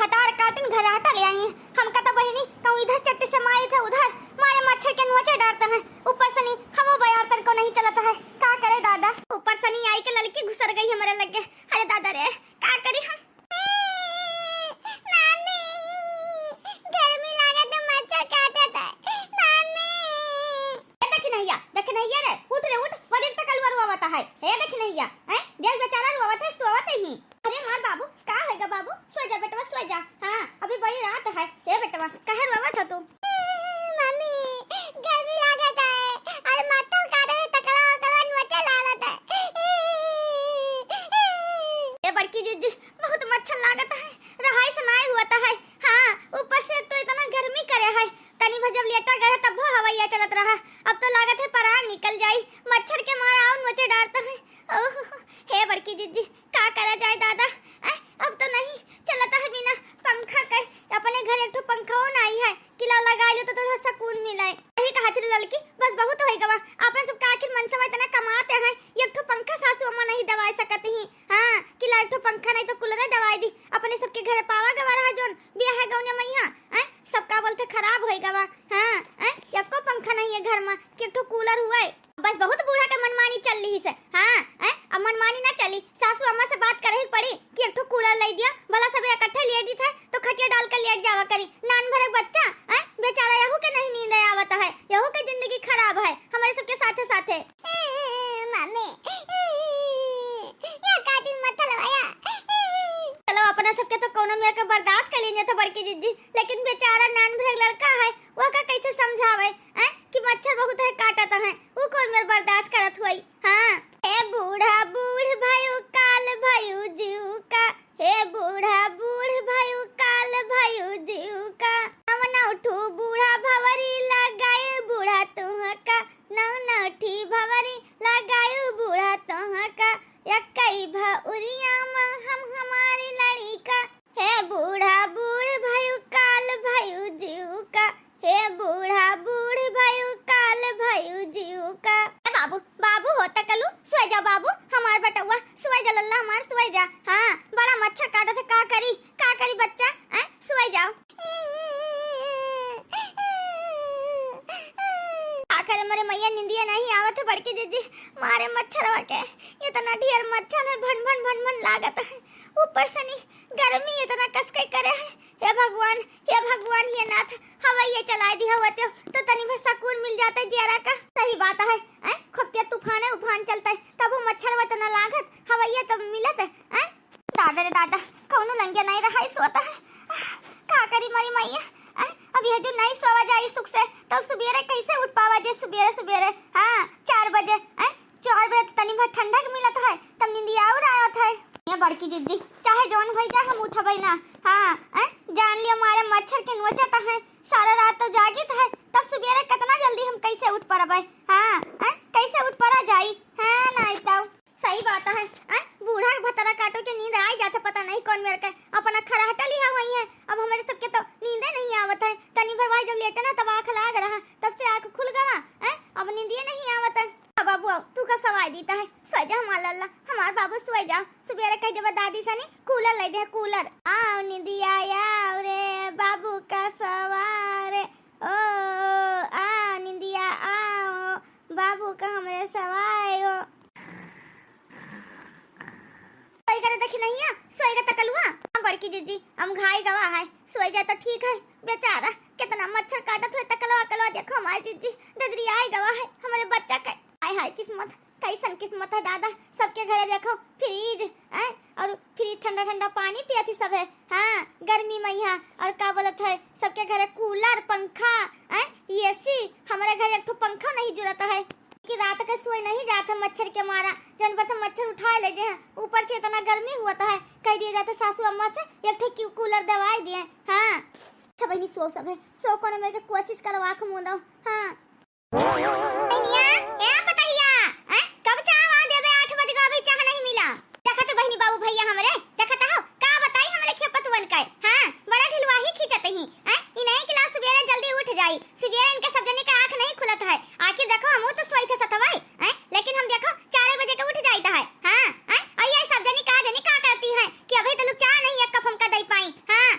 Hatar cotton घर हटा ले आई। हमका तो बहिनी कहूं इधर चट्टी से मारे थे उधर मारे मच्छर के नोचे डरते हैं। ऊपर से नहीं हम बयार तर को नहीं चलता है। का करे दादा ऊपर से नहीं आई के लड़की घुसर गई हमारे लगे। अरे दादा रे का करी हम। मम्मी गर्मी लागे तो मच्छर काटता है। मम्मी देख नहीं रे उठ रे उठ वदिन तक अलवर होवता है। हे देख नहीं हैं देख बेचारा रोवत है सोवत ही। अरे मार बाबू का हैगा बाबू सो जा बेटवा सो जा। हां अभी बड़ी रात है। हे बेटवा काहे रोवत है तू। मम्मी गर्मी लागत है और मच्छर काटे तकला कला नोचे लालत है। ए बड़की दीदी बहुत मच्छर लागत है। रहाई से नाई हुआ है। हां ऊपर से तो इतना गर्मी करे है। तनी भर जब लेटा गए तब वो हवाइया चलत रहा। अब तो लागत है पराग निकल जाई। मच्छर के मारा और नोचे डालता है। ओह हे बड़की दीदी का करा जाए दादा। अब तो नहीं चलता है बिना पंखा के। अपने घर एक तो पंखा ना आई है किला लगा लो तो थोड़ा सुकून मिला है। यही कहा थी लड़की बस बहुत होई गवा। अपन सब का आखिर मन सब इतना कमाते हैं एक तो पंखा सासू अम्मा नहीं दवाई सकती ही। हां किला एक तो पंखा नहीं तो कूलर दवाई दी। अपने सबके घर पावा गवा रहा जोन बियाह है गौने मैया सबका बोलते खराब होई गवा। हां एको पंखा नहीं है घर में कि तो कूलर हुआ है। बस बहुत बूढ़ा का मनमानी चल रही है। हां अब मनमानी ना चली सासू अम्मा से बात करे ही पड़ी कि एक तो कूलर ले दिया भला सब इकट्ठे लेट दी था तो खटिया डाल कर लेट जावा करी। नान भर बच्चा बेचारा यहू के नहीं नींद आवत है। यहू की जिंदगी खराब है हमारे सबके साथे साथे। मम्मी या कातिल मत लवाया। चलो अपना सबके तो कोनो मेरे को बर्दाश्त कर लेने तो बड़की दीदी लेकिन बेचारा नान भर लड़का है वो का कैसे समझावे कि मच्छर बहुत है काटता है। वो कौन मेरे बर्दाश्त करत हुई। हां हे बूढ़ा बूढ़ भयो काल भयो जीव का। हे बूढ़ा बूढ़ भयो काल भयो जीव का। नव उठू बूढ़ा भवरी लगाए बूढ़ा तुह का। नव उठी भवरी लगाए बूढ़ा तुह का। यकई भउरिया हम हमारी लड़ी का। हे बूढ़ा बूढ़ भयो काल भयो जीव का। हे बूढ़ा बूढ़ भयो काल भयो जीव का। बाबू बाबू होता कलू सोए जा बाबू हमार बटुआ सोए जा लल्ला हमार सोए जा। हां बड़ा मच्छर काटा था का करी बच्चा सोए जाओ। आखिर मेरे मैया निंदिया नहीं आवत है बड़की दीदी मारे मच्छर वाके इतना ढेर मच्छर है भन भन भन भन लागत है। ऊपर से नहीं गर्मी इतना कसके करे है। हे भगवान हे नाथ हवाइया चला दिया होते तो तनी भर सुकून मिल जाता है जियारा का। सही बात है खूब तूफान है उफान चलता है तब वो मच्छर वतना लागत हवाइया तब मिलत है। दादा रे दादा कौनो लंगिया नहीं रहा सोता है। का करी मारी मैया अब यह जो नहीं सोवा जाई सुख से तो सुबेरे कैसे उठ पावा जे सुबेरे। हां 4 बजे 4 बजे तनी भर ठंडा के मिलत है तब नींद और आवत है। ये बड़की दीदी चाहे जौन भई जा हम उठबै ना। हां जान लियो मारे मच्छर के नोचत है सारा रात तो जागित है तब सुबेरे कितना जल्दी हम कैसे उठ परबै। हां कैसे उठ परा जाई। हां ना इताऊ सही बात है। बूढ़ा भतरा काटो के नींद आ जाता पता नहीं कौन मेरे के अपना खराटा लिया हुई है। अब हमारे सबके तो नींद नहीं आवत है। तनी भर भाई जब लेटे ना तब आंख लाग रहा तब से आंख खुल गवा अब नींद नहीं आवत है। बाबू तू का सवाई देता है सो जा हमार लल्ला हमार बाबू सो जा। सुबेरे कह देबा दादी सनी कूलर ले दे कूलर। आओ निंदिया आओ रे बाबू का सवारे ओ आ निंदिया आओ बाबू का हमरे सवाए हो। सोई करे देखी नहीं है सोई का तकलुआ हम बड़की दीदी हम घाई गवा है सोई जा तो ठीक है। बेचारा कितना मच्छर काटत हुए तकलवा देखो हमारी दीदी ददरी आई गवा है हमारे बच्चा का। हाय किस्मत कैसन किस्मत है दादा सबके घरे देखो फ्रिज और फ्रिज ठंडा ठंडा पानी पियती सब है। हां गर्मी में यहाँ और का बोलत है सबके घरे कूलर पंखा एसी हमारे घर एक तो पंखा नहीं जुड़ता है कि रात के सोए नहीं जाता मच्छर के मारा। जन पर तो मच्छर उठा ले गए ऊपर से इतना गर्मी हुआ है कह दिया जाता सासू अम्मा से एक तो कूलर दवाई दिए। हां अच्छा बहनी सो सब है सो को मेरे कोशिश करो आंख मूंद दो। हां कब चाह देबे 8 बजे का अभी चाह नहीं मिला। देखा तो बहनी बाबू भैया हमरे देखता हो का बताई हमरे खेपतवन का। हां बड़ा ढिलवा ही खींचत ही ई नहीं कि ला सुबेरे जल्दी उठ जाई। सुबेरे इनके सब जने का आंख नहीं खुलत है। आखिर देखो हम तो सोई थे सतवाई लेकिन हम देखो 4 बजे के उठ जाईता है। हां आई सब जने का करती है कि अभी तो लोग चाह नहीं एक कप हम का दई पाई। हां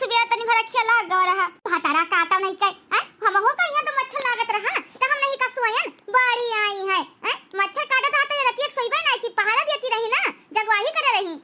सुबह तनी भरा खेला गवा रहा भातारा काटा नहीं कई हैं हम हो का यहाँ तो मच्छर लागत रहा त हम नहीं का सोयन बड़ी आई है हैं मच्छर काटा था तो ये रतिया सोईबे नहीं की पहाड़ा देती रही ना जगवाही करे रही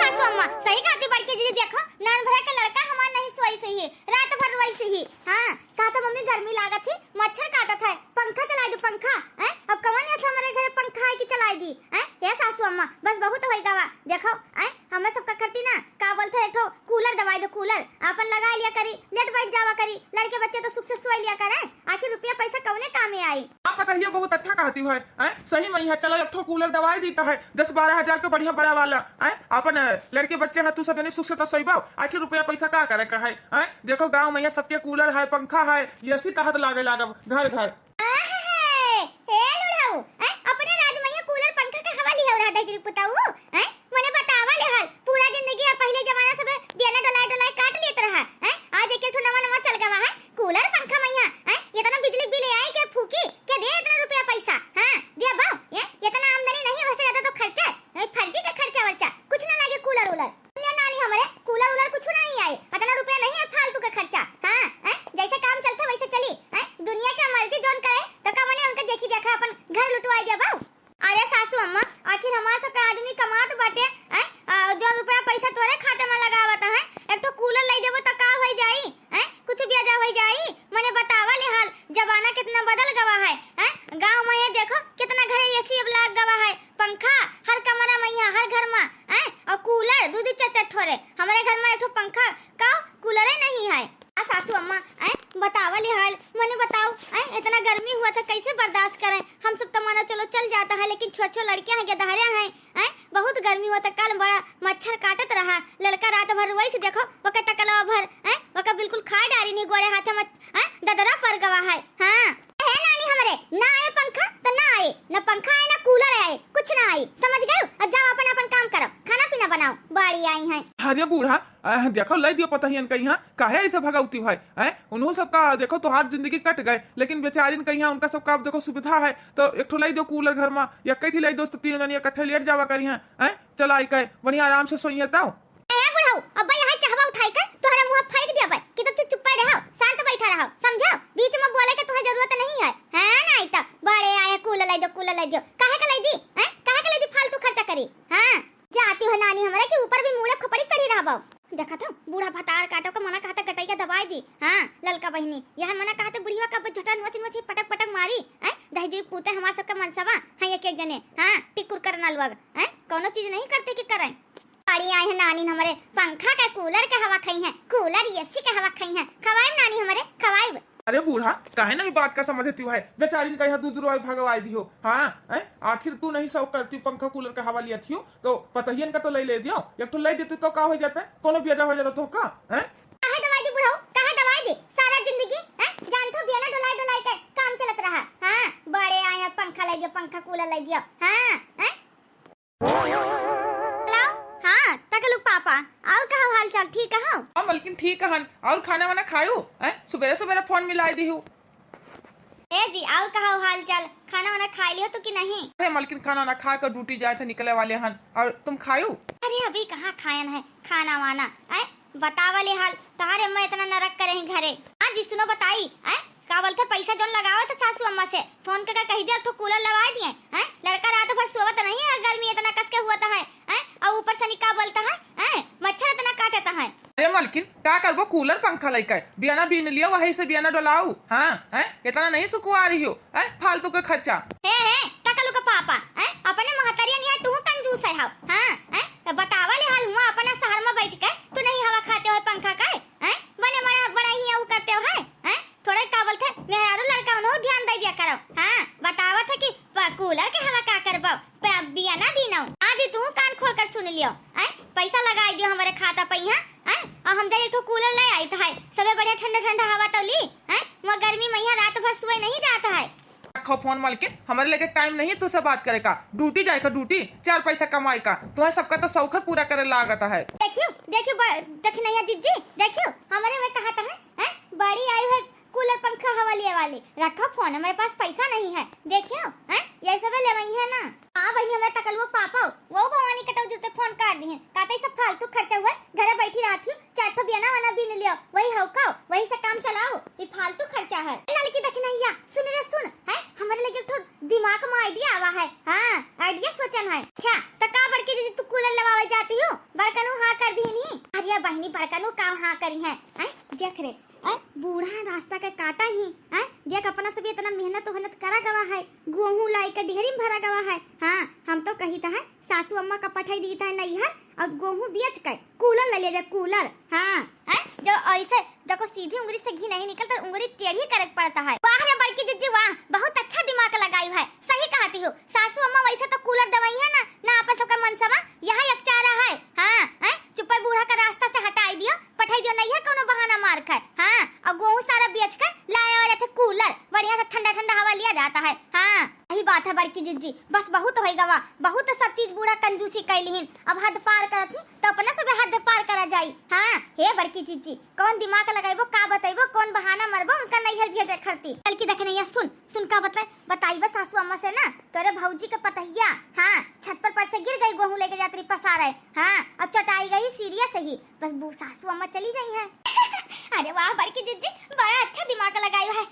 सासू अम्मा सही कहती बड़की दीदी देखो नान भरा का लड़का हमार नहीं सोई सही रात भर रोई सही हां का तो मम्मी गर्मी लागत थी मच्छर काटत है पंखा चला दो पंखा हैं अब कवन ऐसा हमारे घर पंखा है कि चलाई दी हैं ये सासू अम्मा बस बहुत होई गवा देखो हैं हमें सबका करती ना का बोलते है तो कूलर दवाई दो कूलर अपन लगा लिया करी लेट बैठ जावा करी लड़के बच्चे तो सुख से सोई लिया करे आखिर रुपया पैसा कौने काम में आई आप पता है बहुत अच्छा कहती है हैं सही में है चलो एक ठो कूलर दवाई देता है 10-12 हजार का बढ़िया बड़ा वाला हैं अपन लड़के बच्चे हैं तू सब नहीं सुख से तो सही बाव आखिर रुपया पैसा का करे का है हैं देखो गांव में सबके कूलर है पंखा है ये इसी कहत लागे लागब घर घर हे लुढ़ाऊ हैं अपने राज में कूलर पंखा का हवा लिया रहा दजरी पुताऊ हैं मने बतावा ले हाल पूरा जिंदगी पहले जमाना सब बिना डोलाई डोलाई काट लेत रहा हैं आज एक ठो नवा नवा चल गवा है कूलर पंखा मैया हैं इतना बिजली बिल आए के फूकी के दे इतना रुपया पैसा हां दिया बाव ये इतना आमदनी नहीं वैसे ज्यादा तो खर्चा है फर्जी का खर्चा वर्चा कुछ ना लगे कूलर उलर ये नानी हमारे कूलर उलर कुछ नहीं आए इतना रुपया नहीं है फालतू का खर्चा हां हैं जैसे काम चलता वैसे चली हैं दुनिया क्या मर्जी जोन करे तो का मने उनका देखी देखा अपन घर लुटवा दिया बाव अरे सासू अम्मा आखिर हमारा सबका आदमी कमात बाटे हैं जो रुपया पैसा तोरे खाते में लगावत है एक तो कूलर ले देबो त का हो जाई हैं कुछ भी आजा हो जाई मने बतावा ले हाल जमाना कितना बदल गवा है हैं गांव में ये देखो कितना घरे एसी अब लग गवा है पंखा हर कमरा में यहाँ हर घर में हैं और कूलर दूध चचा ठोरे हमारे घर में एक पंखा का कूलर ही नहीं है सासू अम्मा हैं बतावा ले हाल मने बताओ हैं इतना गर्मी हुआ था कैसे बर्दाश्त करें हम सब तो माना चलो चल जाता है लेकिन छोटे छोटे लड़कियां हैं गधारे हैं बहुत गर्मी हुआ था कल बड़ा मच्छर काटत रहा लड़का रात भर रोई से देखो वका टकला भर हैं वका बिल्कुल खा डारी नहीं गोरे हाथे में हैं ददरा पर गवा है हां है नानी हमारे ना आए पंखा तो ना आए ना पंखा आए ना कूलर आए कुछ ना आए समझ गए अब जाओ अपन अपन काम करो खाना पीना बनाओ बाड़ी आई हैं अरे बूढ़ा देखो लई दियो पता ही इनका यहाँ काहे ऐसे भगाउती भाई हैं उन्हों सबका देखो तो हर जिंदगी कट गए लेकिन बेचारिन का यहाँ उनका सबका अब देखो सुविधा है तो एक ठो लई दो कूलर घर में या कई लई दो तो 3 जन इकट्ठे लेट जावा करी हैं चल आई कहे बढ़िया आराम से सोइए ताऊ ए बुढ़ाऊ अब यहाँ चाहवा उठाई कर तोहरा मुंह फेंक दिया भाई कि तो चुप रहो शांत बैठा रहो समझो बीच में बोले के तुम्हें जरूरत नहीं है हैं नहीं तो बड़े आए कूलर लाई दो काहे का लाई दी हैं काहे का लाई दी फालतू खर्चा करी हां जाती हो नानी हमारे के ऊपर भी मुड़े खपड़ी चढ़ी रहा बाऊ देखा था बूढ़ा भतार काटो का मना कहता कटाई का दवाई दी हां ललका बहिनी यहां मना कहते बुढ़िया का झटा नोची पटक पटक मारी हैं दहजी पूते हमार सबका मनसवा हैं एक एक जने हां टिकुर करना लोग हैं कोनो चीज नहीं करते कि करें बड़ी आई है नानी हमारे पंखा का कूलर का हवा खाई है कूलर एसी का हवा खाई है खवाई नानी हमारे खवाई अरे बूढ़ा काहे नहीं बात का समझती है बेचारी का यहाँ दूध रोई भगवाई दियो हाँ आखिर तू नहीं सब करती पंखा कूलर का हवा लिया थी तो पतहियन का तो ले दियो एक तो ले देती तो का हो जाता है कोनो बियाजा हो जाता तो का हैं काहे दवाई दी बुढ़ाऊ काहे दवाई दी सारा जिंदगी हैं जान तो बिना डोलाई डोलाई के काम चलत रहा हां बड़े आए पंखा ले दियो पंखा कूलर ले दियो हां हैं हां तकलु पापा और कहा हाल चाल ठीक है हां मलकिन ठीक है और खाना वाना खायो हैं सुबह सुबह फोन मिलाई दी हूं ए जी और कहा हाल चाल खाना वाना खा लियो तो कि नहीं अरे मलकिन खाना ना खा कर ड्यूटी जाए थे निकले वाले हन और तुम खायो अरे अभी कहाँ खायन है खाना वाना बतावा ले हाल तारे मैं इतना नरक करे घरे हां जी सुनो बताई का बोलते पैसा जोन लगावा था सासू अम्मा से फोन करके कह दिया तो कूलर लगा दिए हैं लड़का रात भर सोवत नहीं है गर्मी इतना कस के हुआ था है और ऊपर से निका बोलता है मच्छर इतना काटता है अरे मलकिन क्या करबो कूलर पंखा लेके बियाना बीन लियो वही से बियाना डोलाऊ हां इतना नहीं सुकुआ रही हो फालतू का खर्चा है तकलु का पापा अपने महतरिया नहीं है तू कंजूस है हां बतावा ले हाल हुआ अपना शहर में बैठ के तू नहीं हवा खाते हो पंखा का बने बड़ा ही वो करते हो है थोड़े का बोलते मेहरारू लड़का उन्हों ध्यान दे दिया करो हां बतावा था कि कूलर के हवा का करबो बियाना बीनो आज तू कान खोल कर सुन लियो पैसा लगाई दियो हमारे खाता पे हां और हम जाए तो कूलर ले आई था सबे बढ़िया ठंडा ठंडा हवा तो ली वो गर्मी में यहाँ रात भर सोए नहीं जाता है रखो फोन मलकिन हमारे लगे टाइम नहीं है तुझसे बात करे का ड्यूटी जाए का ड्यूटी 4 पैसा कमाए का तुम्हें सबका तो शौक पूरा करे लागत है देखियो नहीं जिज्जी देखियो हमारे में कहा था है बड़ी आई है कूलर पंखा हवा लिए वाली रखो फोन हमारे पास पैसा नहीं है देखियो ये सब ले वही है ना हाँ बहनी हमरा तकल वो पापा वो भवानी कटौ जुते फोन कर दी है कहते सब फालतू खर्चा हुआ घरे बैठी रहती हूँ चार ठो बियाना वाना बिन लियो वही हौकाओ वही से काम चलाओ ये फालतू खर्चा है लड़की देख नहीं या सुन रे सुन है हमारे लगे तो दिमाग में आइडिया आवा है हाँ आइडिया सोचन है अच्छा तो का बड़की दीदी तू कूलर लगावे जाती हो बड़कनू हाँ कर दी नहीं अरे बहनी बड़कनू का हाँ करी है देख रे बूढ़ा रास्ता के काटा ही देख अपना सब इतना मेहनत करा गवा है गेहूं लाई के ढेरी में भरा गवा है हाँ हम तो कही था है सासू अम्मा का पठाई दी था नैहर और गेहूं बेच कर कूलर ले ले कूलर हाँ जो ऐसे देखो सीधी उंगली से घी नहीं निकलता उंगली टेढ़ी करे पड़ता है वाह रे बड़की दीदी वाह बहुत अच्छा दिमाग लगाई है सही कहती हो सासू अम्मा वैसे तो कूलर दवाई है ना आपस सबका मनसवा यहाँ एक चारा है हाँ चुप बूढ़ा का रास्ता से हटाई दियो पठाई दियो नैहर कोनो बहाना मार कर हाँ और गेहूं सारा बेच कर लाया वाले थे कूलर बढ़िया से ठंडा ठंडा हवा लिया जाता है हाँ यही बात है बड़की दीदी बस बहुत हो गवा बहुत सब चीज बूढ़ा कंजूसी कैलिहिन अब हद पार करथी तो अपना सब हद पार करा जाई हाँ हे बड़की चीची कौन दिमाग लगाइबो का बताइबो कौन बहाना मरबो उनका नैहर भेजे खरती कल की देख नहीं सुन का बताइबो सासू अम्मा से ना तोरे भौजी के पतहिया हाँ छत पर से गिर गई गेहूं लेके जाती पसार है हाँ अब चटाई गई सीरियस ही बस वो सासू अम्मा चली गई है अरे वाह बड़की दीदी बड़ा अच्छा दिमाग लगायो है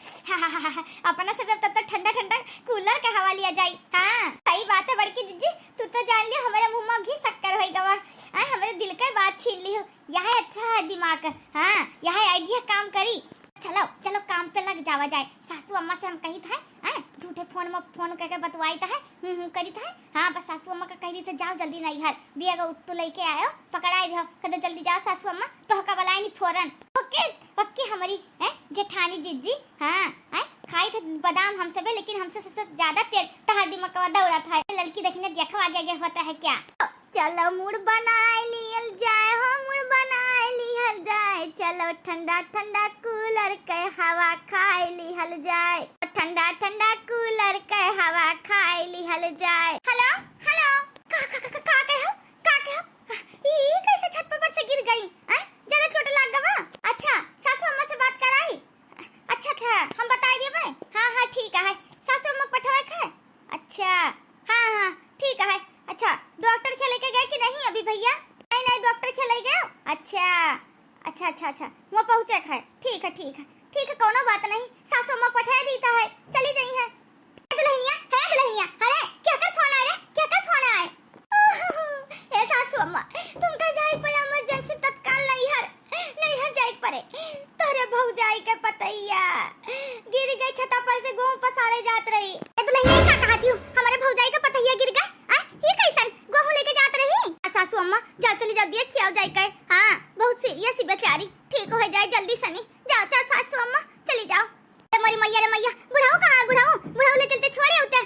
अपना से तब तक ठंडा ठंडा कूलर का हवा लिया जाई हाँ सही बात है बड़की दीदी तू तो जान लियो हमारे मुंह में घी शक्कर होई गवा हमारे दिल का बात छीन ली हो यह अच्छा है दिमाग हाँ यह आइडिया काम करी चलो चलो काम पे लग जावा जाए सासू अम्मा से हम कही था झूठे फोन में फोन करके बतवाई था करी था हाँ बस सासू अम्मा का कह दी थे जाओ जल्दी नहीं हर बिया तो लेके आयो पकड़ाई दो कदे जल्दी जाओ सासू अम्मा तो का बलाई नहीं फौरन ओके ओके हमारी जेठानी जीजी हाँ खाई थे बादाम हमसे भी लेकिन हमसे सबसे ज्यादा तेज तहर दिमाग का दौड़ा था लड़की देखने देखो आगे होता है क्या चलो मुड़ बनाए लियल जाए हो मुड़ बनाए लिहल जाए चलो ठंडा ठंडा कूलर के हवा खाए लिहल जाए ठंडा ठंडा कूलर के हवा खाए लिहल जाए हेलो हेलो का कहो ई कैसे छत पर से गिर गई ज्यादा चोट लग गवा अच्छा सासू अम्मा से बात कराई अच्छा हम बता दिए भाई हाँ ठीक है सासू अम्मा पठवा है अच्छा हाँ ठीक है अच्छा डॉक्टर के लेके गए कि नहीं अभी भैया नहीं डॉक्टर के ले गए अच्छा वो पहुंचे है ठीक है कोनो बात नहीं सासू अम्मा पठा देता है चली गई है दुल्हनिया अरे क्या कर फोन आए ए सासू अम्मा तुम का जाई पर इमरजेंसी तत्काल नहीं हर जाई पड़े तोरे भौजाई के पतैया गिर गई छता पर से गेहूं पसारे जात रही दुल्हनिया क्या कहती हूं हमारे भौजाई के पतैया गिर गए ये कैसन गेहूं लेके जात रही सासू अम्मा जा चली जा दिया खियाओ जाए कर हाँ बहुत सीरियस बेचारी ठीक हो जाए जल्दी सनी जाओ सासू अम्मा चली जाओ मरी मैया रे मैया बुढ़ाओ कहां बुढ़ाओ ले चलते छोड़े होते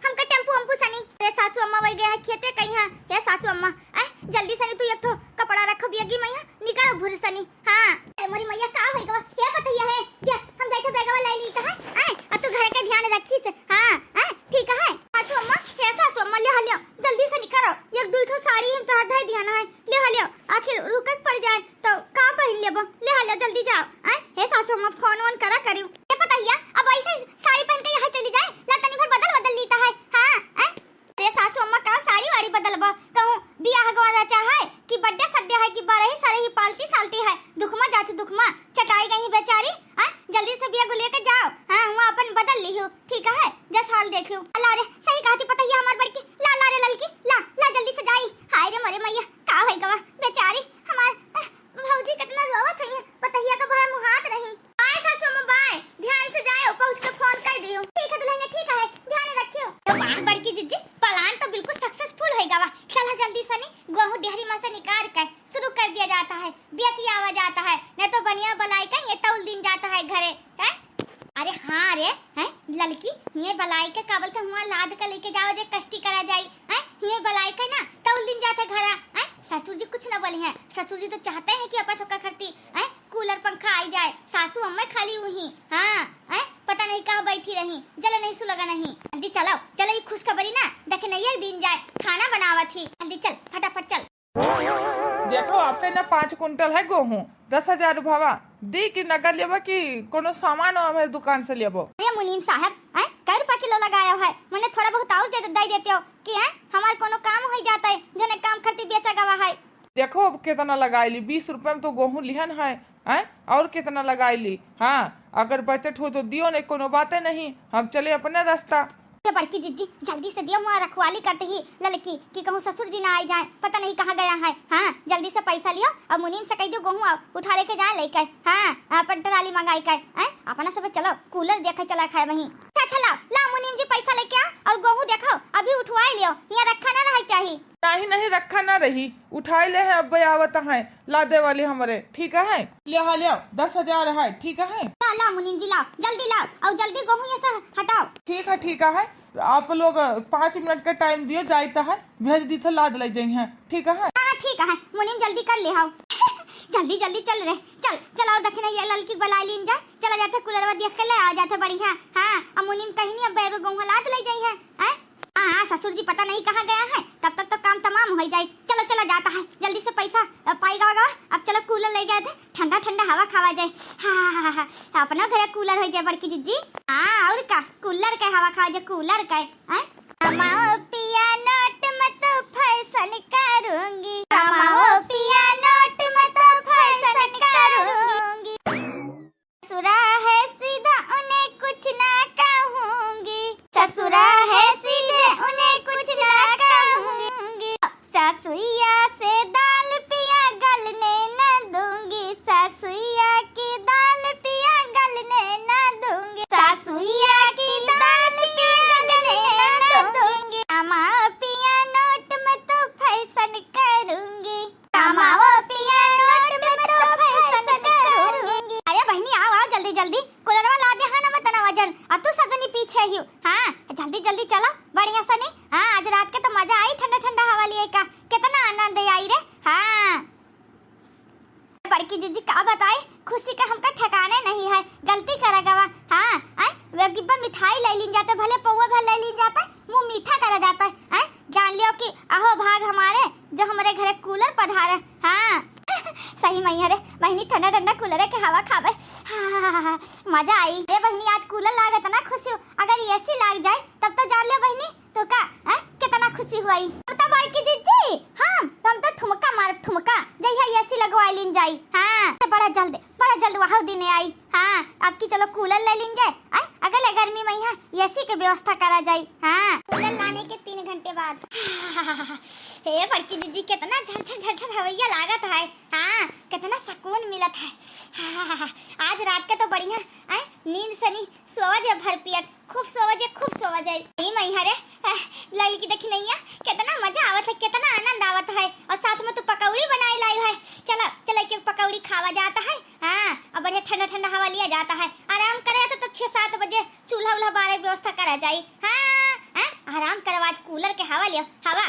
हमका टेम्पू सनी रे सासू अम्मा वही गए खेते कहीं है हे सासू अम्मा जल्दी सनी तू एक ठो कपड़ा रखो बियगी मैया निकाल भूर सनी हां मरी मैया का होई गवा ये पतैया है देख हम जाके बैगवा ले ली त है अब तू घर का ध्यान रखी से हां ठीक है सासू अम्मा हे सासू अम्मा ले हलियो जल्दी से निकालो एक दो ठो साड़ी हम तो आधा ध्यान है ले हलियो आखिर रुकत पड़ जाए तो का पहन लेबो ले हलियो जल्दी जाओ हे सासू अम्मा फोन ऑन करा करियो ये पतैया अब ऐसे साड़ी पहन के यहाँ चली जाए लतनी भर बदल लीता है हाँ रे सासू अम्मा का साड़ी वाड़ी बदलबा कहूं बियाह गवाना चाहे कि बर्थडे सड्डे है कि बारह ही सारे ही पालती सालती है दुखमा जाती दुखमा चटाई गई बेचारी जल्दी से बिया को लेके जाओ हाँ वो अपन बदल लियो ठीक है जस हाल देखियो अल्लाह रे सही कहती पतैया हमार बड़की ला रे ललकी ला जल्दी से जाई हाय रे मरे मैया का है गवा बेचारी हमार भौजी कितना रोवत है पतैया का बड़ा मुहात रही बाय सासू अम्मा बाय ध्यान से जाओ पहुंच के फोन कर दियो ठीक है दुल्हनिया ठीक है ध्यान रखियो वाह बड़की दीदी प्लान तो बिल्कुल सक्सेसफुल होएगा वाह चला जल्दी सनी गेहूं डेहरी में से निकाल कर शुरू कर दिया जाता है बेची आवा जाता है नहीं तो बनिया बलाई का ये तौल दिन जाता है घरे हैं अरे हाँ रे हैं लड़की ये बलाई के काबल से हुआ लाद कर लेके जाओ जे कष्टी करा जाई हैं ये बलाई का ना तौल दिन जाता घरा हैं ससुर जी कुछ न बोली हैं ससुर जी तो चाहते हैं कि अपन सबका खर्ची हैं कूलर पंखा आई जाए सासू अम्मा खाली हुई हाँ पता नहीं कहाँ बैठी रही जले नहीं सुलगा नहीं जल्दी चलो ये खुशखबरी ना देखे नहीं एक दिन जाए खाना बनावा थी जल्दी चल फटाफट चल देखो आपसे ना 5 कुंटल है गेहूं 10,000 भावा दी की नगद लेबो कि कोनो सामान हमारे दुकान से लेबो? अरे मुनीम साहब, हैं कै रुपया किलो लगाया है? मैंने थोड़ा बहुत और दे देते हो कि हैं हमारे कोनो काम हो जाता है जो ने काम करती बेचा गवा है। देखो अब कितना लगाईली, 20 रुपए में तो गेहूं लिहन है, हैं और कितना लगाईली। हाँ, अगर बचत हो तो दियो, नहीं कोनो बातें नहीं, हम चले अपने रास्ता। बड़की जीजी जल्दी से दियो, मुआ रखवाली करते ही ललकी कि कहूँ ससुर जी ना आ जाए, पता नहीं कहाँ गया है। हाँ जल्दी से पैसा लियो और मुनीम से कह दो गेहूँ उठा लेके जाए लेके। हाँ अपन ट्राली मंगाई कर अपना सब चलो कूलर देखे चला खाए वहीं। अच्छा ला ला मुनीम जी पैसा लेके आ और गेहूँ देखो अभी उठवाई लियो, यहाँ रखा ना रह चाहिए। नहीं नहीं रखा ना रही, उठाई ले है, अब आवत है लादे वाले हमारे, ठीक है ले 10,000 है, ठीक है। ला मुनीम जी लाओ, जल्दी लाओ और जल्दी गेहूँ ये सब हटाओ। ठीक है, आप लोग 5 मिनट का टाइम दियो, जाता है भेज दी तो लाद ले जाइए, ठीक है। हाँ ठीक है मुनीम जल्दी कर ले आओ। जल्दी जल्दी चल रहे, चल और देखना ये लड़की बुला लीन जा, चला जाते कूलरवा देख के ले आ जाते बढ़िया। हाँ अब मुनीम कहीं नहीं, अब बेबे गेहूँ लाद ले जाइए। हाँ ससुर जी पता नहीं कहाँ गया है, तब तक तो काम तमाम हो जाए। चलो चलो जाता है जल्दी से पैसा पाएगा। अब चलो कूलर ले गए थे, ठंडा ठंडा हवा खावा जाए। हाँ अपना घर कूलर हो जाए बड़की जीजी। हाँ और का कूलर का हवा खावा जाए, कूलर का। कमाओ पिया नोट मत फैशन करूंगी, कमाओ पिया नोट मत फैशन करूंगी। ससुरा है सीधा उन्हें कुछ ना कहूंगी, ससुरा है सीधे उन्हें कुछ ना कहूंगी। सासुइया से दाल पिया गलने न दूंगी, सासुइया की दाल पिया गलने न दूंगी, सासुइया की दाल पिया गलने न दूंगी। कमाओ पिया नोट में तो फैशन करूंगी, कमाओ पिया नोट में तो फैशन करूंगी। अरे बहनी आओ आओ जल्दी जल्दी, कूलरवा ला दे। हाँ ना बताना वजन, अब तू सबनी पीछे ही। हाँ जल्दी जल्दी चलो बढ़िया सा नहीं। हाँ आज रात के तो मजा आई, ठंडा ठंडा हवा लिए का कितना आनंद आई रे। हाँ बड़की जीजी का बताए, खुशी का हमका ठिकाने नहीं है, गलती करा गवा। हाँ वे डिब्बा मिठाई ले लीन जाते, भले पौवा भर ले लीन जाता, मुंह मीठा करा जाता है। जान लियो कि अहो भाग हमारे जो हमारे घरे कूलर पधारे। हाँ सही मैया रे बहनी, ठंडा ठंडा कूलर के हवा खावे। हाँ मजा आई रे बहनी, आज कूलर लागत ना खुशी हो। अगर एसी लाग जाए तब तो जान लियो बहनी तो का कितना खुशी हुई। तो बड़की जीजी हम तो ठुमका मार ठुमका जइहा एसी लगवा लीन जाई। हाँ बड़ा जल्द वहाँ दिन आई। हाँ अब की चलो कूलर ले लेंगे, अगले गर्मी में यहाँ एसी की व्यवस्था करा जाई। हाँ कूलर लाने के 3 घंटे बाद। हे बड़की जीजी कितना झरझर हवैया लागत है। हाँ कितना सुकून मिलत है। हाँ आज रात के तो बढ़िया नींद से नहीं सोवा जाए भर पेट, खूब सोवा जाए। नहीं मैया रे लई की देखी नहीं है, कितना मजा आवत है, कितना आनंद आवत है। और साथ में तू पकौड़ी बनाई लाई है, चला के पकौड़ी खावा जाता है। हाँ और बढ़िया ठंडा ठंडा हवा लिया जाता है। आराम करे तो 6-7 बजे चूल्हा उल्हा बारे व्यवस्था करा जाए। हाँ आराम करे, आज कूलर के हवा लियो, हवा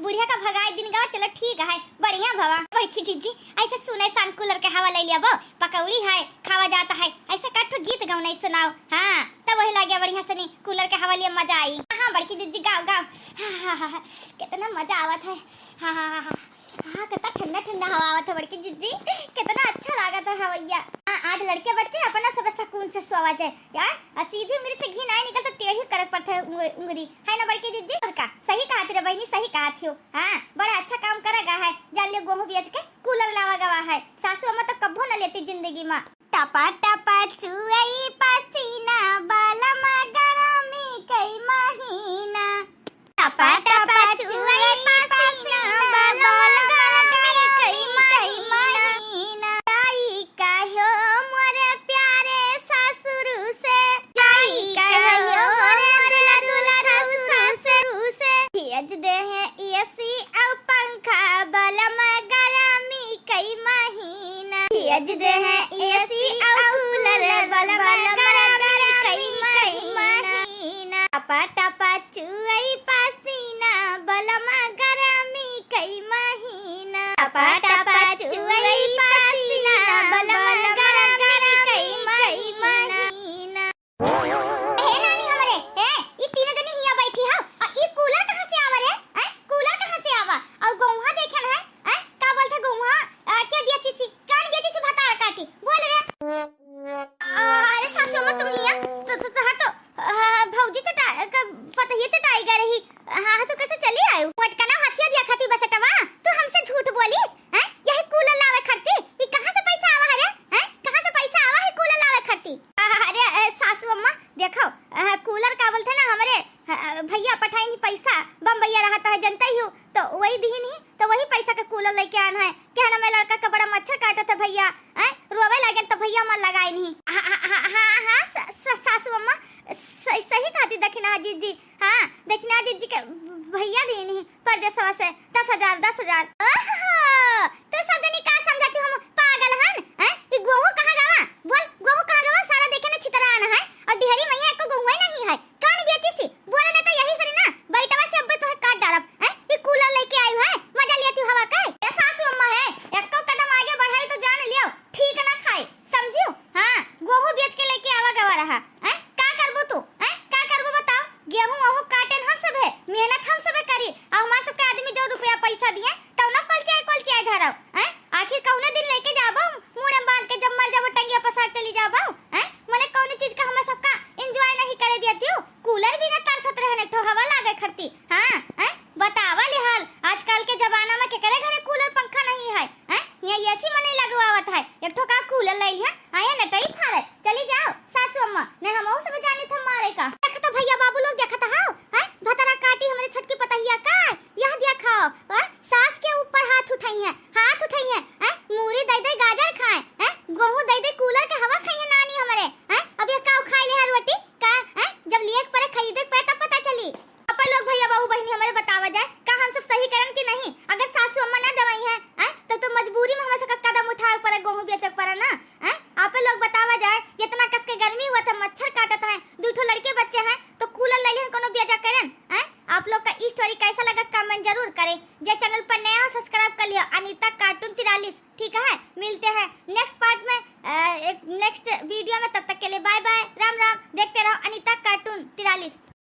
बुढ़िया का भगाए दिन गावा। चलो ठीक है बढ़िया भवा बड़की जीजी, ऐसे सुने सान कूलर के हवा ले लिया बो, पकौड़ी है खावा जाता है, ऐसे कट्ठो गीत गाओ नहीं सुनाओ। हाँ तब वही लगे बढ़िया से नहीं कूलर के हवा लिया, मजा आई। हाँ बड़की जीजी गाओ कितना मजा आवत है। हाँ कितना ठंडा ठंडा हवा आवत है बड़की जीजी, कितना अच्छा लागत है हवैया। आज लड़के बच्चे अपना सब सुकून से सोवा जाए यार, सीधी उंगली से घी नहीं निकलता, टेढ़ी करे पड़ता है उंगली, है ना बड़की जीजी? और का सही कहा तेरे बहनी, सही कहा थी। हाँ बड़ा अच्छा काम करेगा है, जान लियो गेहूं बेच के कूलर लावा गवा है। सासू अम्मा तो कब्बो न लेती जिंदगी में। टपा टपा चुई पसीना बालमा गरमी कई महीना, टपा टपा चुई पसीना बालमा गरमी कई महीना। जाई कहो मोरे प्यारे ससुर से, जाई कहो मोरे दुल्हन ससुर से, भेज दे है एसी और पंखा बालमा गरमी कई महीना, भेज दे है एसी और कूलर बालमा गरमी कई महीना। टपा टपा चुई पसीना बालमा गरमी कई महीना, टपा टपा चुई पसीना बालमा गरमी कई महीना। हे नानी हमरे ये तीनों जनी हिया बैठी हो, और ये कूलर कहां से आवा रे? कूलर कहां से आवा? और गौहा देखन है का बोलथे गौहा के बेची सी कान बेची सी भाता काटी बोल रे। भैया मन लगाए नहीं। हाँ सासू अम्मा सही कहती दक्षिणा जीजी। हाँ दक्षिणा जीजी के भैया दी नहीं परदेसवा से 10,000 तो सब जनी का समझाती हम पागल हन हैं कि गेहूं कहां गवा बोल गेहूं कहां गवा सारा देखे ने छितरान है और बिहारी मैया एको गेहूं नहीं है कौन बेची सी बोले ना तो यही सरी ना बैठवा से अब तो काट डालब हैं ये कूलर लेके आई है मजा लियाती हवा का ये सासू अम्मा है एको कदम आगे बढ़ाई तो जान लियो ठीक ना खाए समझियो। हां गेहूं बेच के लेके आवा गवा रहा हैं का करबो तू हैं का करबो बताओ गेहूं ओहू काटन हम सब है मेहनत हम सब करी और हमार सब के आदमी जो रुपया पैसा दिए तो ना कल चाय धरब हैं आखिर कौने दिन लेके जाबो मुंह में बांध के जब मर जाबो टंगिया पसार चली जाबो हैं मने कौनी चीज का हम सबका एंजॉय नहीं करे दियती हूं कूलर भी ना तरसत रहने ठो हवा लागे खरती। हां हैं बतावा ले हाल आजकल के जमाना में केकरे घरे कूलर पंखा नहीं है हैं ये एसी मने लगवावत है एक ठो का कूलर लई है आया नटई फारे चली जाओ सासू अम्मा ने हम सब जानी थ मारे का देखत भैया बाबू लोग देखत हां हैं भतरा काटी हमरे छटकी पतहिया का यह दिया खाओ सास के ऊपर हाथ उठाई है हैं मूरी दे दे गाजर खाए हैं गेहूं दे दे कूलर के हवा खाइए नानी हमरे हैं अब ये काऊ खाई ले हर रोटी का हैं जब लिए पर खरीदे पे तब पता चली अपन लोग भैया बाबू बहनी हमारे बतावा जाए का हम सब सही करन कि नहीं अगर सासू अम्मा ना दवाई है हैं तो मजबूरी में हमें से कदम उठाए पर गेहूं बेचे पर ना हैं आप लोग बतावा जाए इतना कस के गर्मी हुआ था मच्छर काटत है दो ठो लड़के बच्चे हैं तो कूलर ले लेन कोनो बेजा करन हैं आप लोग का ई स्टोरी कैसा लगा कमेंट जरूर करें जे चैनल पर नया हो सब्सक्राइब कर लियो अनीता कार्टून 43 ठीक है मिलते हैं नेक्स्ट पार्ट में एक नेक्स्ट वीडियो में तब तक के लिए बाय बाय राम राम देखते रहो अनीता कार्टून 43।